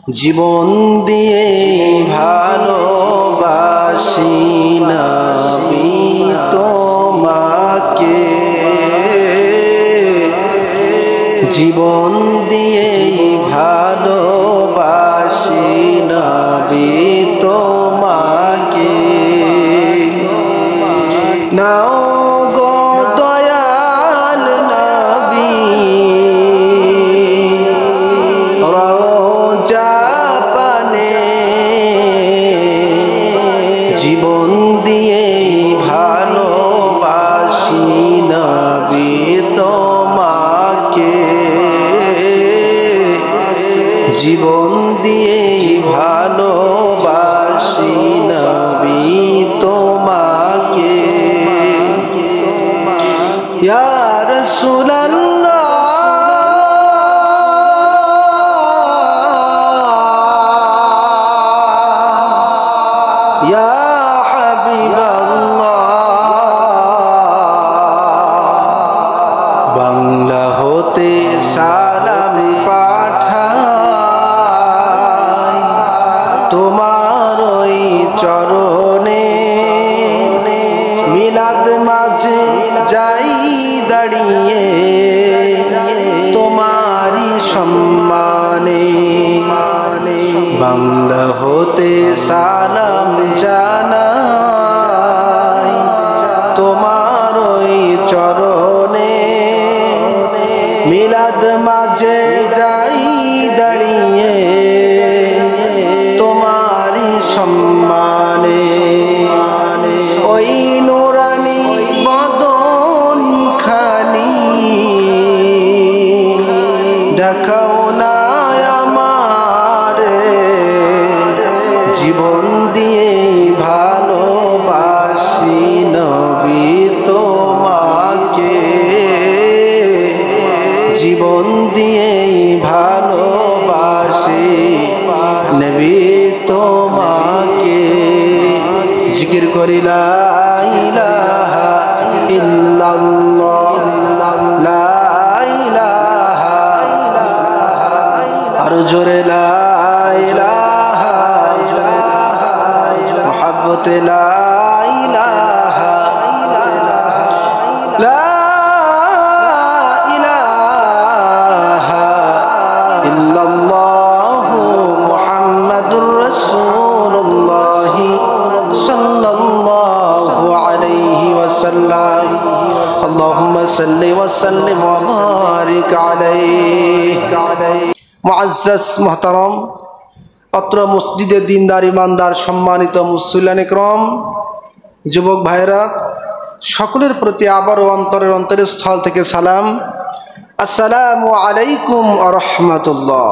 জীবন দিয়ে ভালোবাসি নবী তোমাকে, জীবন দিয়ে ভালোবাসি নবী তোমাকে। নাও গো দয়াল নবী রওজা পানে, জীবন দিয়ে ভালোবাসি নবী তোমাকে, জীবন দিয়ে ভালোবাসি নবী তোমাকে। ইয়া রাসূলুল্লাহ ইয়া হাবিবাল্লাহ, বাংলা হতে সালাম পাঠাই তোমার ওই চরণে, মিলাদ মাঝে যাই দাঁড়িয়ে তোমারি সম্মানে। বাংলা হতে সালাম জানাই তোমার ওই চরণে, মিলাদ মাঝে যাই দাঁড়িয়ে তোমারি সম্মানে। ওই নুরানি বদন খানি দেখাও না আমারে, জীবন দিয়ে ভালোবাসি নবী তোমাকে, জীবন দিয়ে ভালোবাসি নবী তোমাকে। জিকির করি লা ইলাহা ইল্লাল্লাহ, লা ইলাহা আরো জোরে লা ইলাহা মুহাব্বতে লা ইলাহা লা ইলাহা ইল্লাল্লাহ মুহাম্মাদুর রাসূলুল্লাহ সাল্লাল্লাহু আলাইহি ওয়াসাল্লাম। আল্লাহুম্মা সাল্লি ওয়া সাল্লিম ওয়া বারিক আলাইহি। মুআজ্জাজ মুহতারাম, অত্র মসজিদে দিনদার ইমানদার সম্মানিত মুসল্লিয়ান ইকরাম, যুবক ভাইরা, সকলের প্রতি আবারও অন্তরের অন্তরস্থল থেকে সালাম। আসসালামু আলাইকুম ওয়া রাহমাতুল্লাহ।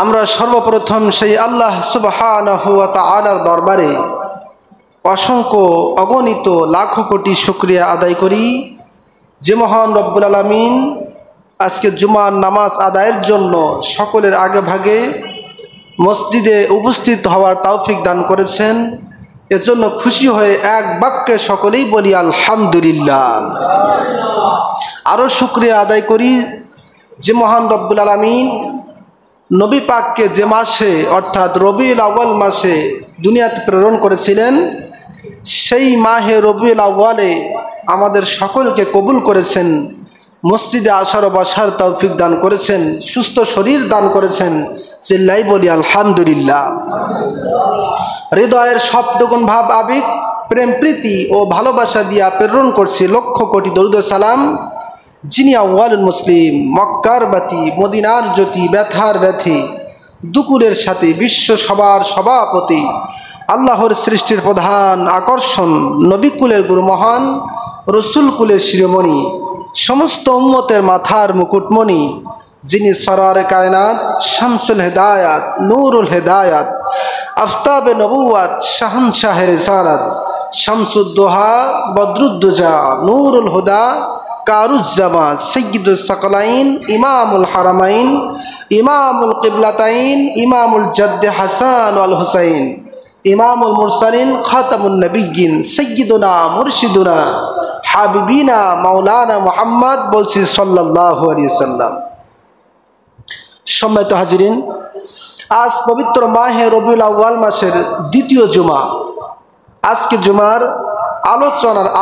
আমরা সর্বপ্রথম সেই আল্লাহ সুবহানাহু ওয়া তাআলার দরবারে অসংখ্য অগণিত লাখো কোটি শুকরিয়া আদায় করি যে মহান রব্বুল আলামিন আজকে জুমার নামাজ আদায়ের জন্য সকলের আগে ভাগে মসজিদে উপস্থিত হওয়ার তৌফিক দান করেছেন। এজন্য খুশি হয়ে এক বাক্যে সকলেই বলি আলহামদুলিল্লাহ। আরও শুকরিয়া আদায় করি যে মহান রব্বুল আলামিন নবী পাককে যে মাসে অর্থাৎ রবিউল আউয়াল মাসে দুনিয়াতে প্রেরণ করেছিলেন, সেই মাহে রবিউল আউয়ালে আমাদের সকলকে কবুল করেছেন, মসজিদে আসার ও বসার তৌফিক দান করেছেন, সুস্থ শরীর দান করেছেন। চিল্লাই বলি আলহামদুলিল্লাহ। হৃদয়ের সবটুকুন ভাব আবেগ প্রেম প্রীতি ও ভালোবাসা দিয়া প্রেরণ করছি লক্ষ কোটি দরুদ সালাম, যিনি আউয়ালুল মুসলিম, মক্কার বাতি, মদিনার জ্যোতি, ব্যথার ব্যথি, দুকুরের সাথে বিশ্ব সবার সভাপতি, আল্লাহর সৃষ্টির প্রধান আকর্ষণ, নবীকুলের গুরু মহান, রসুল কুলের শিরোমণি, সমস্ত উম্মতের মাথার মুকুটমণি, যিনি সরার কায়নাত, শামসুল হেদায়াত, নূরুল হেদায়াত, আফতাবে নবুয়াত, শাহনশাহে রিসালাত, শামসুদ্দোহা, বদরুদ্দোজা, নূরুল হুদা, কারুজ্জামা, সৈয়দুস সাকলাইন, ইমামুল হারামাইন, ইমামুল কিবলাতাইন, ইমামুল জাদ্দে হাসান ওয়াল হুসাইন, ইমামুল মুরসালিন, খাতামুন নবিয়্যিন, সৈয়দুনা মুরশিদুনা হাবিবিনা মাওলানা মুহাম্মদ বলছি সাল্লাল্লাহু আলাইহি সাল্লাম। সম্মানিত হাজিরিন, আজ পবিত্র মাহে রবিউল আউয়াল মাসের দ্বিতীয় জুমা। আজকে জুমার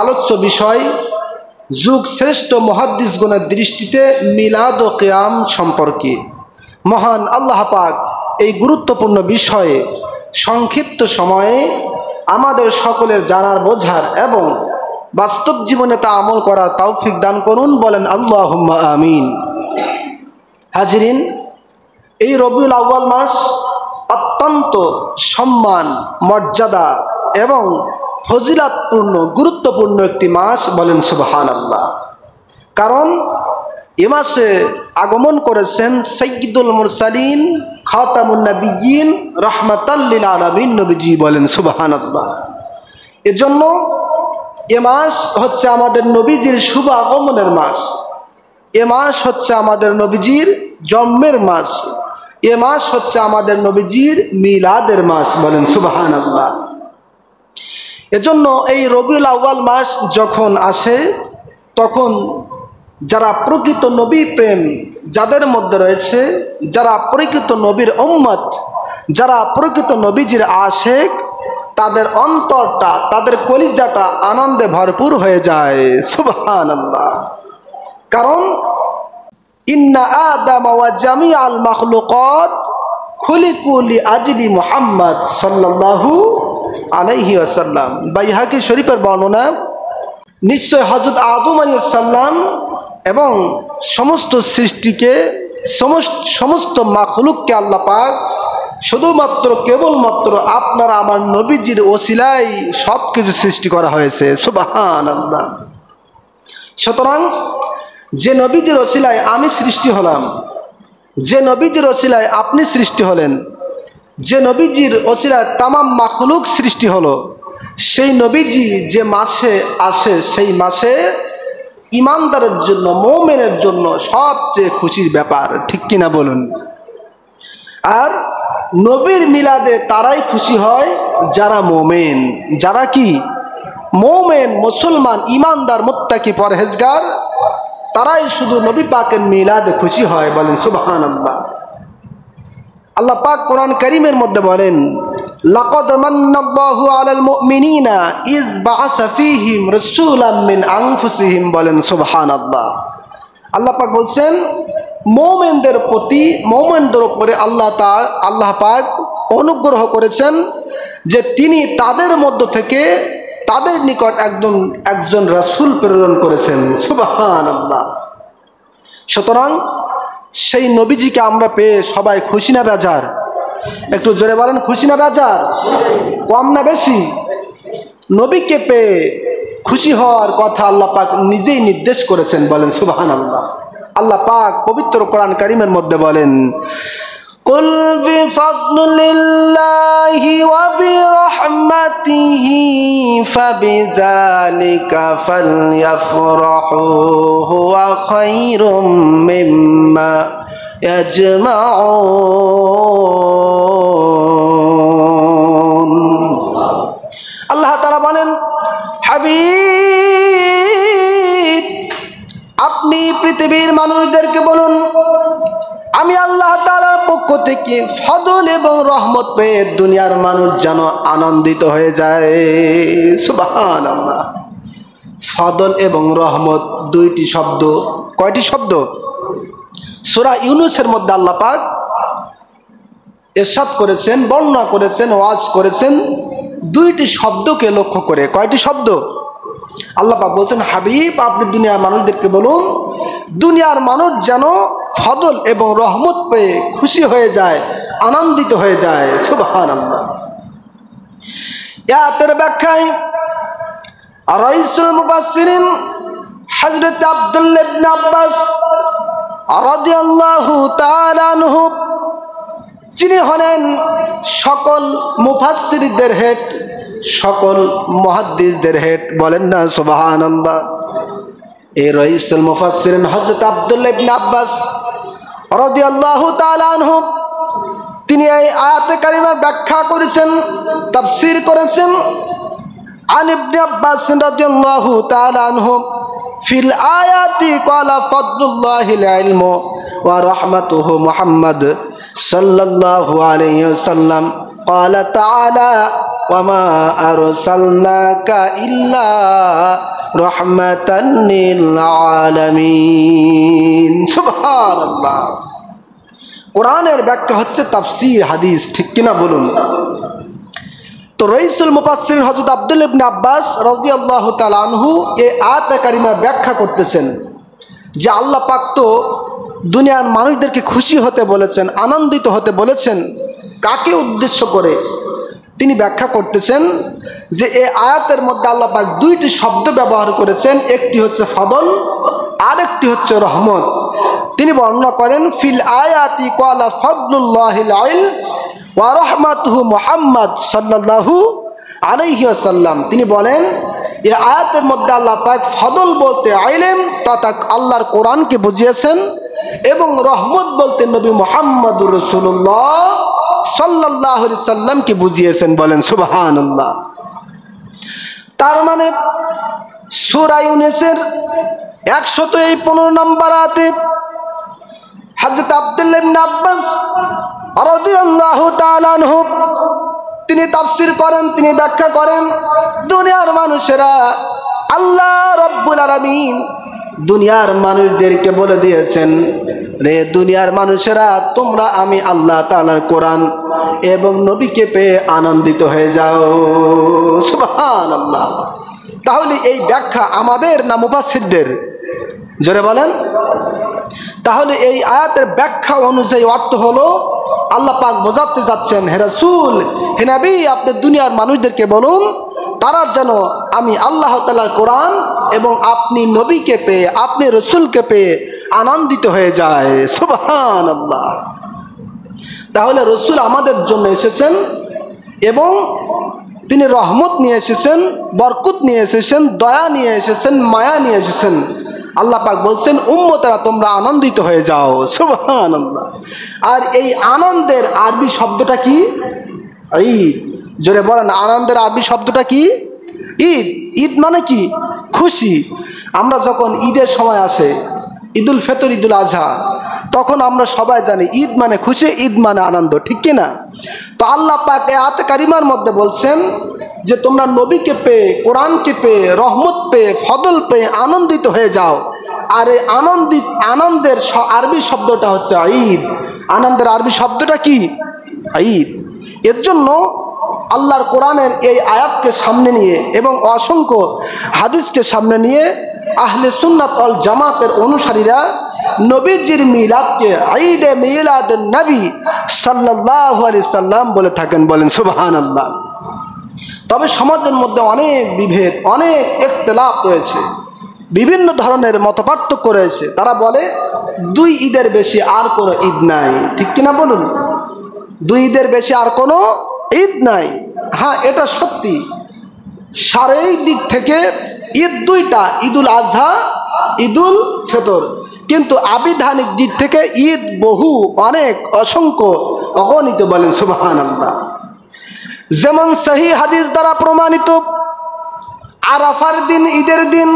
আলোচ্য বিষয় যুগ শ্রেষ্ঠ মুহাদ্দিসগণের দৃষ্টিতে মিলাদ ও কিয়াম সম্পর্কে। মহান আল্লাহ পাক এই গুরুত্বপূর্ণ বিষয়ে সংক্ষিপ্ত সময়ে আমাদের সকলের জানার, বোঝার এবং বাস্তব জীবনে তা আমল করার তৌফিক দান করুন, বলেন আল্লাহুম্মা আমিন। হাজিরিন, এই রবিউল আউয়াল মাস অত্যন্ত সম্মান, মর্যাদা এবং ফজিলাতপূর্ণ গুরুত্বপূর্ণ একটি মাস, বলেন সুবহানাল্লাহ। কারণ এ মাসে আগমন করেছেন সাইয়্যিদুল মুরসালিন খাতামুন নবিয়্যিন রাহমাতাল লিল আলামিন নবীজি, বলেন সুবহানাল্লাহ। এজন্য এ মাস হচ্ছে আমাদের নবীজির শুভ আগমনের মাস। এ মাস হচ্ছে আমাদের নবীজির জন্মের মাস। এ মাস হচ্ছে আমাদের নবীজির মিলাদের মাস, বলেন সুবহানাল্লাহ। এজন্য এই রবিউল আউয়াল মাস যখন আসে, তখন যারা প্রকৃত নবী প্রেম যাদের মধ্যে রয়েছে, যারা প্রকৃত নবীর উম্মত, যারা প্রকৃত নবীজির আশেক, তাদের অন্তরটা, তাদের কলিজাটা আনন্দে ভরপুর হয়ে যায়, সুবহানাল্লাহ। কারণ ইন্না আদম ওয়া জামিআল মাখলুকাত খুলিকু লিআজলি মুহাম্মদ সাল্লাল্লাহু আলাইহি ওয়াসাল্লাম। বাইহাকি শরীফের বর্ণনা, নিশ্চয় হযরত আদম আলাইহিস সালাম এবং সমস্ত সৃষ্টিকে, সমস্ত মাখলুককে আল্লাহ পাক শুধুমাত্র কেবলমাত্র আপনার আমার নবীজির ওসিলায় সব কিছু সৃষ্টি করা হয়েছে, সুবহানাল্লাহ। সুতরাং যে নবীজির ওসিলায় আমি সৃষ্টি হলাম, যে নবীজির ওসিলায় আপনি সৃষ্টি হলেন, যে নবীজির ওসিলায় তামাম মাখলুক সৃষ্টি হলো, সেই নবীজি যে মাসে আসে, সেই মাসে ইমানদারের জন্য, মুমিনের জন্য সবচেয়ে খুশির ব্যাপার, ঠিক কিনা বলুন? আর নবীর মিলাদে তারাই খুশি হয় যারা মুমিন, যারা কি মুমিন, মুসলমান, ইমানদার, মুত্তাকি, পরহেজগার, তারাই শুধু নবী পাকের মিলাদে খুশি হয়, বলেন সুবহানাল্লাহ। আল্লাহ পাক কোরআন কারীমের মধ্যে বলেন, লাকাদ মান্নাল্লাহু আলাল মুমিনিনা ইজ বাআসা ফীহিম রাসূলাম মিন আনফুসিহিম, বলেন সুবহানাল্লাহ। আল্লাহ পাক বলছেন, মুমিনদের প্রতি, মুমিনদের উপরে আল্লাহ পাক অনুগ্রহ করেছেন যে তিনি তাদের মধ্য থেকে তাদের নিকট একজন রাসূল প্রেরণ করেছেন, সুবহানাল্লাহ। সুতরাং সেই নবীজিকে আমরা পেয়ে সবাই খুশি না বেজার? একটু জোরে বলেন, খুশি না বেজার? কম না বেশি? নবীকে পেয়ে খুশি হওয়ার কথা আল্লাহ পাক নিজেই নির্দেশ করেছেন, বলেন সুবহানাল্লাহ। আল্লাহ পাক পবিত্র কোরআন কারীমের মধ্যে বলেন, কুল বিফাদলিল্লাহি ওয়া বিরহমাতিহি ফাবিযালিকা ফালইফরাহু হুয়া খায়রুম মিম্মা ইয়াজমাউন। আল্লাহ তাআলা বলেন, হাবিব, আপনি পৃথিবীর মানুষদেরকে বলুন, আমি আল্লাহ তাআলার পক্ষ থেকে ফজল এবং রহমত পেয়ে দুনিয়ার মানুষ যেন আনন্দিত হয়ে যায়, সুবহানাল্লাহ। ফজল এবং রহমত দুইটি শব্দ। কয়টি শব্দ? সূরা ইউনূসের মধ্যে আল্লাহ পাক ইরশাদ করেছেন, বর্ণনা করেছেন, ওয়াজ করেছেন দুইটি শব্দকে লক্ষ্য করে। কয়টি শব্দ? আল্লাহ পাক বলছেন, হাবিব, আপনি দুনিয়ার মানুষদেরকে বলুন, দুনিয়ার মানুষ যেন ফজল এবং রহমত পেয়ে খুশি হয়ে যায়, আনন্দিত হয়ে যায়, সুবহানাল্লাহ। আয়াতের ব্যাখ্যায় রাইসুল মুফাসসিরিন হযরত আব্দুল্লাহ ইবনে আব্বাস রাদিয়াল্লাহু তাআলা আনহু, যিনি হলেন সকল মুফাসসিরদের হেড, সকল মুহাদ্দিসদের হেড, বলেন না সুবহানাল্লাহ। এই রাইসুল মুফাসসিরিন হযরত আব্দুল্লাহ ইবনে আব্বাস রাদিয়াল্লাহু তাআলা আনহু, তিনি এই আয়াতে কারিমার ব্যাখ্যা করেছেন, তাফসীর করেছেন। আন ইবনে আব্বাস রাদিয়াল্লাহু তাআলা আনহু ফিল আয়াতি ক্বালা ফাদলুল্লাহিল ইলমু ওয়া রাহমাতুহু মুহাম্মদ সাল্লাল্লাহু আলাইহি ওয়াসাল্লাম ক্বালা তাআলা ওয়া মা আরসালনাকা ইল্লা রাহমাতান লিল আলামিন। সুবহানাল্লাহ। কোরআনের ব্যাখ্যা হচ্ছে তাফসীর, হাদিস, ঠিক কিনা বলুন? তো রাইসুল মুফাসসিরিন হযরত আব্দুল্লাহ ইবনে আব্বাস রাদিয়াল্লাহু তাআলা আনহু এই আয়াত কারিমা ব্যাখ্যা করতেছেন যে আল্লাহ পাক তো দুনিয়ার মানুষদেরকে খুশি হতে বলেছেন, আনন্দিত হতে বলেছেন। কাকে উদ্দেশ্য করে? তিনি ব্যাখ্যা করতেছেন যে এই আয়াতের মধ্যে আল্লাহ পাক দুইটি শব্দ ব্যবহার করেছেন, একটি হচ্ছে ফদল, আরেকটি হচ্ছে রহমত। তিনি বর্ণনা করেন ফিল আয়াতি ক্বালা ফাদলুল্লাহিল ইলম ওয়া রাহমাতুহু মুহাম্মদ সাল্লাল্লাহু আলাইহি ওয়াসাল্লাম। তিনি বলেন এই আয়াতের মধ্যে আল্লাহ পাক ফদল বলতে ইলম তথা আল্লাহর কোরআনকে বুঝিয়েছেন এবং রহমত বলতে নবী মুহাম্মদুর রাসূলুল্লাহ সাল্লাল্লাহু আলাইহি সাল্লামকে বুঝিয়েছেন। বলেন সুবহানাল্লাহ। তার মানে সূরা ইউনূসের 115 নম্বর আয়াতে হযরত আব্দুল্লাহ ইবনে আব্বাস রাদিয়াল্লাহু তাআলা আনহু তিনি তাফসীর করেন, তিনি ব্যাখ্যা করেন, দুনিয়ার মানুষেরা আল্লাহ রাব্বুল আলামিন দুনিয়ার মানুষদেরকে বলে দিয়েছেন, রে দুনিয়ার মানুষেরা তোমরা আমি আল্লাহ তাআলার কোরআন এবং নবীকে পেয়ে আনন্দিত হয়ে যাও। সুবহানাল্লাহ। তাহলে এই ব্যাখ্যা আমাদের না মুফাসসিরদের? জোরে বলেন। তাহলে এই আয়াতের ব্যাখ্যা অনুযায়ী অর্থ হলো আল্লাহ পাক বোঝাতে যাচ্ছেন, হে রাসূল, হে নবী, আপনি দুনিয়ার মানুষদেরকে বলুন তারা যেন আমি আল্লাহ তাআলার কোরআন এবং আপনি নবীকে পেয়ে, আপনি রাসূলকে পেয়ে আনন্দিত হয়ে যায়। সুবহানাল্লাহ। তাহলে রাসূল আমাদের জন্য এসেছেন এবং তিনি রহমত নিয়ে এসেছেন, বরকত নিয়ে এসেছেন, দয়া নিয়ে এসেছেন, মায়া নিয়ে এসেছেন। আল্লাহ পাক বলছেন উম্মতেরা তোমরা আনন্দিত হয়ে যাও। সুবহানাল্লাহ। আর এই আনন্দের আরবি শব্দটা কি? ঈদ। জোরে বলেন, আনন্দের আরবি শব্দটা কি? ঈদ। ঈদ মানে কি? খুশি। আমরা যখন ঈদের সময় আসে, ঈদুল ফিতর, ঈদুল আজহা, তখন আমরা সবাই জানি ঈদ মানে খুশি, ঈদ মানে আনন্দ, ঠিক কিনা? তো আল্লাহ পাক এই আয়াত কারিমার মধ্যে বলছেন যে তোমরা নবীকে পেয়ে, কোরআনকে পেয়ে, রহমত পেয়ে, ফদল পেয়ে আনন্দিত হয়ে যাও। আর এই আনন্দের আরবি শব্দটা হচ্ছে ঈদ। আনন্দের আরবি শব্দটা কি? ঈদ। এর জন্য আল্লাহর কোরআনের এই আয়াতকে সামনে নিয়ে এবং অসংখ্য হাদিসকে সামনে নিয়ে আহলে সুন্নাত ওয়াল জামাতের অনুসারীরা নবীজির মিলাদকে ঈদে মিলাদুন নবী সাল্লাল্লাহু আলাইহি সাল্লাম বলে থাকেন। বলেন সুবহানাল্লাহ। তবে সমাজের মধ্যে অনেক বিভেদ, অনেক ইখতিলাফ রয়েছে, বিভিন্ন ধরনের মতপার্থক্য রয়েছে। তারা বলে দুই ঈদের বেশি আর কোনো ঈদ নাই, ঠিক কিনা বলুন? দুই ঈদের বেশি আর কোনো ঈদ নাই। হ্যাঁ, এটা সত্যি। শারঈ দিক থেকে ঈদ দুইটা, ঈদুল আজহা, ঈদুল ফিতর। কিন্তু আবিধানিক দিক থেকে ঈদ বহু, অনেক, অসংখ্য, অগণিত। বলেন সুবহানাল্লাহ। যেমন সহিহ হাদিস দ্বারা প্রমাণিত আরাফার দিন ঈদের দিন,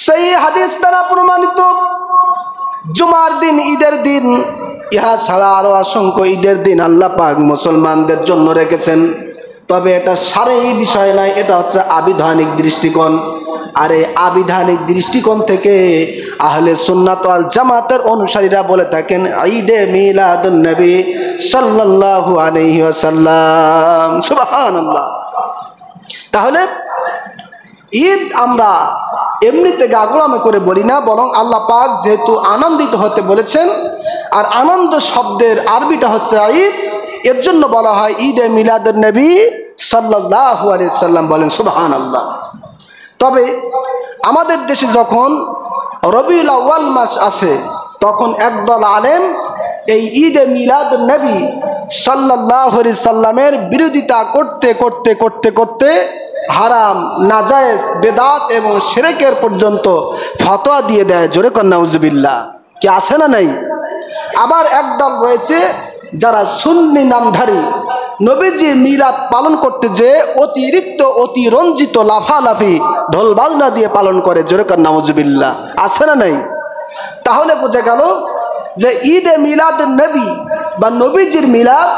সহিহ হাদিস দ্বারা প্রমাণিত জুমার দিন ঈদের দিন। ইহা ছাড়া আরো অসংখ্য ঈদের দিন আল্লাহ পাক মুসলমানদের জন্য রেখেছেন। তবে এটা শারঈ বিষয় নয়, এটা হচ্ছে আবিধানিক দৃষ্টিকোণ। আর এই আবিধানিক দৃষ্টিকোণ থেকে আহলে সুন্নাত ওয়াল জামাতের অনুসারীরা বলে থাকেন ঈদে মিলাদুন নবী সাল্লাল্লাহু আলাইহি ওয়াসাল্লাম। সুবহানাল্লাহ। তাহলে ঈদ আমরা এমনিতে গাগলামে করে বলি না, বরং আল্লাহ পাক যেহেতু আনন্দিত হতে বলেছেন, আর আনন্দ শব্দের আরবিটা হচ্ছে ঈদ, এর জন্য বলা হয় ঈদে মিলাদুন নবী সাল্লাল্লাহু আলাইহি সাল্লাম। বলেন সুবহানাল্লাহ। তবে আমাদের দেশে যখন রবিউল আউয়াল মাস আসে, তখন একদল আলেম এই ঈদে মিলাদুন নবী সাল্লাল্লাহু আলাইহি সাল্লামের বিরোধিতা করতে করতে করতে করতে হারাম, নাজায়েজ, বেদাত এবং শিরকের পর্যন্ত ফতোয়া দিয়ে দেয়। জোরে কর নাউজুবিল্লাহ। কি আছে না নাই? আবার একদল রয়েছে যারা সুন্নি নামধারী, নবীজি মিলাদ পালন করতে যে অতিরিক্ত অতিরঞ্জিত লাফালাফি ঢোল বাজনা দিয়ে পালন করে, জোরে কার নাউজুবিল্লাহ, আছে না নাই? তাহলে বোঝা গেল যে ঈদে মিলাদ নবী বা নবীজির মিলাদ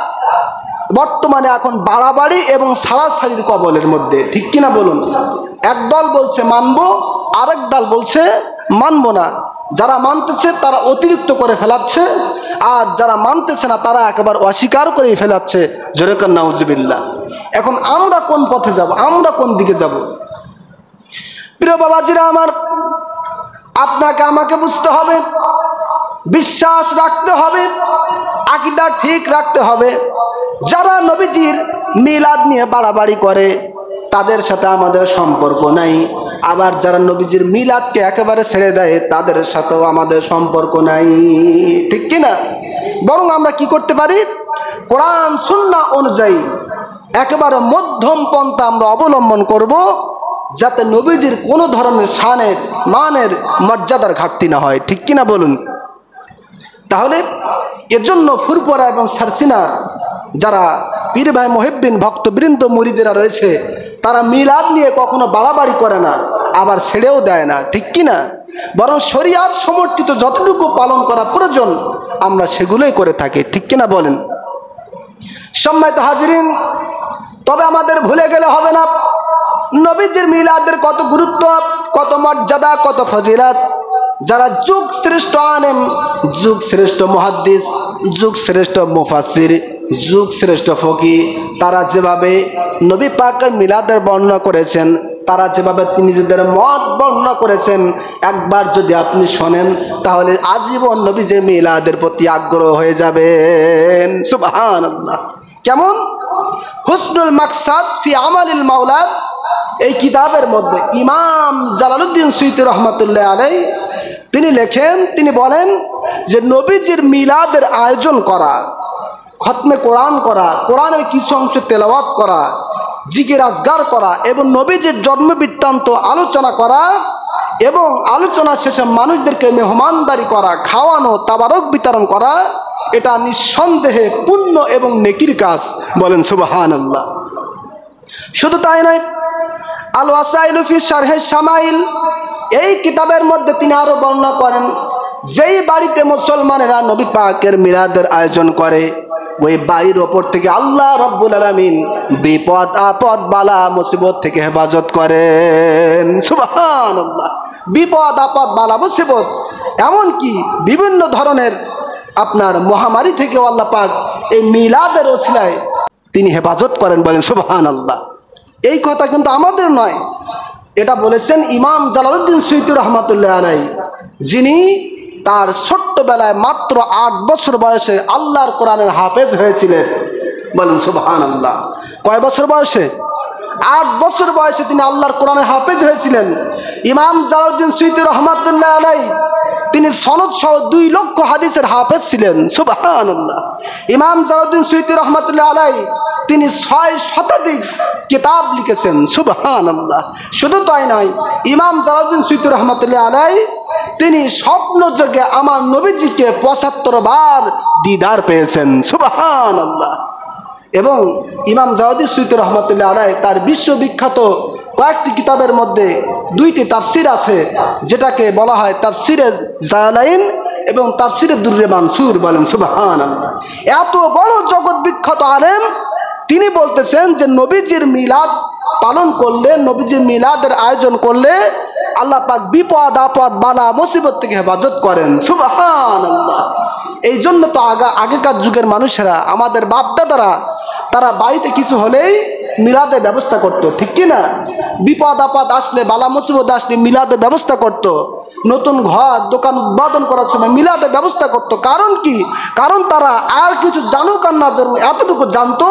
বর্তমানে এখন বাড়াবাড়ি এবং ছাড়াছাড়ির কবলের মধ্যে, ঠিক কিনা বলুন? এক দল বলছে মানবো, আরেক দল বলছে মানবো না। যারা মানতেছে তারা অতিরিক্ত করে ফেলাচ্ছে, আর যারা মানতেছে না তারা একেবারে অস্বীকার করে ফেলাচ্ছে, জোরে কার নাউজুবিল্লাহ। এখন আমরা কোন পথে যাব? আমরা কোন দিকে যাব? প্রিয় বাবাজিরা আমার, আপনাকে আমাকে বুঝতে হবে, বিশ্বাস রাখতে হবে, আকীদা ঠিক রাখতে হবে। যারা নবীজির মিলাদ নিয়ে বাড়াবাড়ি করে তাদের সাথে আমাদের সম্পর্ক নাই, আবার যারা নবীজির মিলাদকে একেবারে ছেড়ে দেয় তাদের সাথেও আমাদের সম্পর্ক নাই, ঠিক কিনা? বরং আমরা কি করতে পারি? কোরআন সুন্নাহ অনুযায়ী একেবারে মধ্যম পন্থা আমরা অবলম্বন করব, যাতে নবীজির কোনো ধরনের শানের মানের মর্যাদার ঘাটতি না হয়, ঠিক কিনা বলুন? তাহলে এজন্য ফুরপুরা এবং সারসিনার যারা পীর ভাই মুহিব্বিন ভক্তবৃন্দ মুরিদেরা রয়েছে, তারা মিলাদ নিয়ে কখনো বাড়াবাড়ি করে না, আবার ছেড়েও দেয় না, ঠিক কিনা? বরং শরীয়ত সমর্থিত যতটুকু পালন করা প্রয়োজন আমরা সেগুলোই করে থাকি, ঠিক কিনা বলেন? সম্মানিত হাজিরিন, তবে আমাদের ভুলে গেলে হবে না নবীজির মিলাদের কত গুরুত্ব, কত মর্যাদা, কত ফজিলত। যারা যুগ শ্রেষ্ঠ আলেম, যুগ শ্রেষ্ঠ মুহাদ্দিস, যুগ শ্রেষ্ঠ মুফাসসির, যুগ শ্রেষ্ঠ ফকি, তারা যেভাবে নবী পাকের মিলাদের বর্ণনা করেছেন, তারা যেভাবে নিজেদের মত বর্ণনা করেছেন, একবার যদি আপনি শোনেন তাহলে আজীবন নবীজির মিলাদের প্রতি আগ্রহ হয়ে যাবেন। সুবহানাল্লাহ। কেমন? হুসনুল মাকসাদ ফি আমালিল মাওলাদ এই কিতাবের মধ্যে ইমাম জালালউদ্দিন সুয়ুতী রহমাতুল্লাহ আলাইহি তিনি লেখেন, তিনি বলেন যে নবীজির মিলাদের আয়োজন করা, খতমে কোরআন করা, কোরআনের কিছু অংশ তেলাওয়াত করা, জিকির আজগার করা এবং নবীজির জন্ম বৃত্তান্ত আলোচনা করা এবং আলোচনা শেষে মানুষদেরকে মেহমানদারি করা, খাওয়ানো, তাবারক বিতরণ করা, এটা নিঃসন্দেহে পুণ্য এবং নেকির কাজ, বলেন সুবহানাল্লাহ। শুধু তাই নয়, আল ওয়াসাইলু ফি শারহে শামাইল এই কিতাবের মধ্যে তিনি আরো বর্ণনা করেন, যেই বাড়িতে মুসলমানেরা নবী পাকের মিলাদের আয়োজন করে ওই বাড়ির ওপর থেকে আল্লাহ রাব্বুল আলামিন বিপদ আপদ বালা মুসিবত থেকে হেফাজত করেন। সুবহানাল্লাহ। বিপদ আপদ বালা মুসিবত, এমনকি বিভিন্ন ধরনের আপনার মহামারী থেকে আল্লাহ পাক এই মিলাদের ওসিলায় তিনি হেফাজত করেন, বলেন সুবহানাল্লাহ। এই কথা কিন্তু আমাদের নয়, এটা বলেছেন ইমাম জালালউদ্দিন সুয়ুতী রহমাতুল্লাহ আলাইহি, যিনি তার ছোট্টবেলায় মাত্র 8 বছর বয়সে আল্লাহর কোরআনের হাফেজ হয়েছিলেন, বলেন সুবহানাল্লাহ। কয় বছর বয়সে? 8 বছর বয়সে তিনি আল্লাহর কোরআনের হাফেজ হয়েছিলেন। ইমাম জালালউদ্দিন সুয়ুতী রহমাতুল্লাহ আলাইহি তিনি সনদ সহ 2 লক্ষ হাদিসের হাফেজ ছিলেন। সুবহানাল্লাহ। ইমাম জালালউদ্দিন সুয়ুতী রহমাতুল্লাহ আলাইহি তিনি 6 শতাধিক কিতাব লিখেছেন। সুবহানাল্লাহ। শুধু তাই নয়, ইমাম জালালউদ্দিন সুয়ুতী রহমাতুল্লাহ আলাইহি তিনি স্বপ্ন যোগে আমার নবীজিকে 75 বার দিদার পেয়েছেন। সুবহানাল্লাহ। এবং ইমাম জালালউদ্দিন সুয়ুতী রহমাতুল্লাহ আলাইহি তার বিশ্ববিখ্যাত কয়েকটি কিতাবের মধ্যে 2টি তাফসির আছে, যেটাকে বলা হয় তাফসিরে জালালাইন এবং তাফসিরে দুররে মানসুর, বলেন সুবহানাল্লাহ। এত বড় জগৎ বিখ্যাত আলেম তিনি বলতেছেন যে নবীজির মিলাদ পালন করলে, নবীজির মিলাদের আয়োজন করলে আল্লাহ পাক বিপদ আপদ বালা মুসিবত থেকে হেফাজত করেন। সুবহানাল্লাহ। এই জন্য তো আগেকার যুগের মানুষেরা, আমাদের বাপদাদারা, তারা বাড়িতে কিছু হলেই মিলাদের ব্যবস্থা করত, ঠিক কিনা? বিপদ আপদ আসলে, বালা মুসিবত আসলে মিলাদের ব্যবস্থা করত। নতুন ঘর দোকান উদ্বোধন করার সময় মিলাদের ব্যবস্থা করত। কারণ কি? কারণ তারা আর কিছু জানুক আর না জানুক, এতটুকু জানতো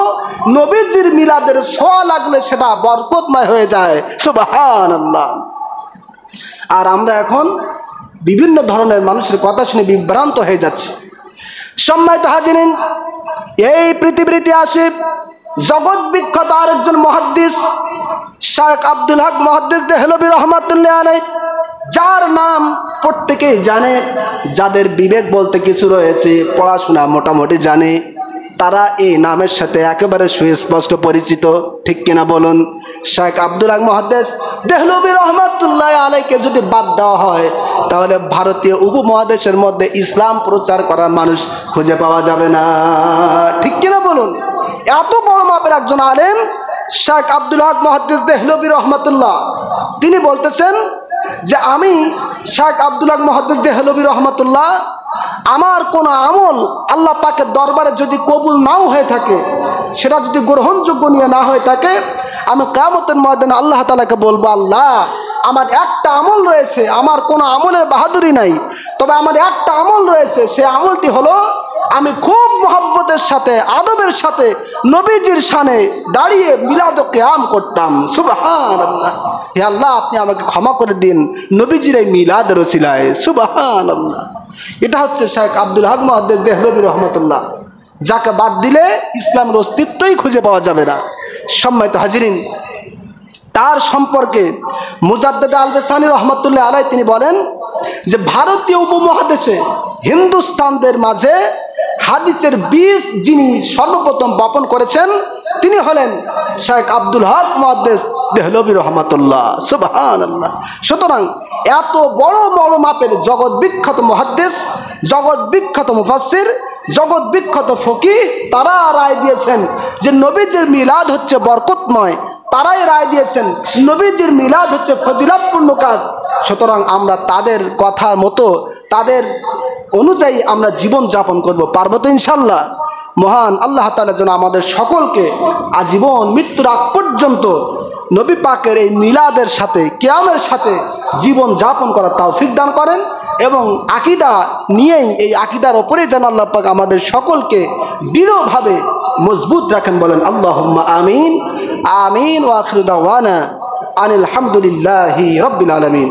নবীজির মিলাদের ছোঁয়া লাগলে সেটা বরকতময় হয়ে যায়। সুবহানাল্লাহ। আর আমরা এখন বিভিন্ন ধরনের মানুষের কথা শুনে বিভ্রান্ত হয়ে যাচ্ছি। সম্মানিত হাজিরিন, এই পৃথিবীর ইতিহাসে জগৎ বিখ্যাত আরেকজন মুহাদ্দিস শেখ আব্দুল হক মুহাদ্দিস দেহলভী রহমাতুল্লাহ আলাইহি, যার নাম প্রত্যেকেই জানে, যাদের বিবেক বলতে কিছু রয়েছে, পড়াশোনা মোটামুটি জানে, তারা এই নামের সাথে একেবারে সুস্পষ্ট পরিচিত, ঠিক কিনা বলুন? শেখ আব্দুল হক মুহাদ্দিস দেহলভী রহমাতুল্লাহ আলাইকে যদি বাদ দেওয়া হয় তাহলে ভারতীয় উপমহাদেশের মধ্যে ইসলাম প্রচার করার মানুষ খুঁজে পাওয়া যাবে না, ঠিক কিনা বলুন? এত বড় মাপের একজন আলেম শেখ আব্দুল হক মুহাদ্দিস দেহলভী রহমাতুল্লাহ, তিনি বলতেছেন যে আমি শেখ আব্দুল হক মুহাদ্দিস দেহলভী রহমাতুল্লাহ, আমার কোনো আমল আল্লাহ পাকের দরবারে যদি কবুল নাও হয়ে থাকে, সেটা যদি গ্রহণযোগ্য নিয়ে না হয়ে থাকে, আমি কিয়ামতের ময়দানে আল্লাহ তাআলাকে বলবো, আল্লাহ আমার একটা আমল রয়েছে, আমার কোনো আমলের বাহাদুরি নাই, তবে আমার একটা আমল রয়েছে, সেই আমলটি হলো আমি খুব মহব্বতের সাথে আদবের সাথে নবীজির শানে দাঁড়িয়ে মিলাদ ও কিয়াম করতাম। সুবহানাল্লাহ, হে আল্লাহ আপনি আমাকে ক্ষমা করে দিন নবীজির এই মিলাদের ওসিলায়। সুবহানাল্লাহ। এটা হচ্ছে শেখ আব্দুল হক মুহাদ্দিস দেহলভী রহমাতুল্লাহ, যাকে বাদ দিলে ইসলামের অস্তিত্বই খুঁজে পাওয়া যাবে না। সম্মানিত হাজিরিন, তার সম্পর্কে মুজাদ্দেদ আল-বেসানি রহমতুল্লাহ আলাই তিনি বলেন যে ভারতীয় উপমহাদেশে হিন্দুস্তানদের মাঝে হাদিসের বীজ যিনি সর্বপ্রথম বপন করেছেন তিনি হলেন শেখ আব্দুল হক মুহাদ্দিস দেহলভী রহমাতুল্লাহ। সুবহানাল্লাহ। সুতরাং এত বড় বড় মাপের জগৎ বিখ্যাত মুহাদ্দিস, জগৎ বিখ্যাত মুফাসসির, জগৎ বিখ্যাত ফকিহ, তারা রায় দিয়েছেন যে নবীজির মিলাদ হচ্ছে বরকতময়, তারাই রায় দিয়েছেন নবীজির মিলাদ হচ্ছে ফজিলতপূর্ণ কাজ। সুতরাং আমরা তাদের কথার মতো, তাদের অনুযায়ী আমরা জীবন যাপন করব, পারবো তো ইনশাল্লাহ? মহান আল্লাহ তাআলা যেন আমাদের সকলকে আজীবন মৃত্যুর আগ পর্যন্ত নবী পাকের এই মিলাদের সাথে কিয়ামের সাথে জীবন যাপন করার তৌফিক দান করেন, এবং আকীদা নিয়েই এই আকীদার ওপরেই যেন আল্লাহ পাক আমাদের সকলকে দৃঢ়ভাবে মজবুত রাখেন। বলেন আল্লাহুম্মা আমিন। আমিন। ওয়া আখিরু দাওয়ানা আনিল হামদুলিল্লাহি রাব্বিল আলামিন।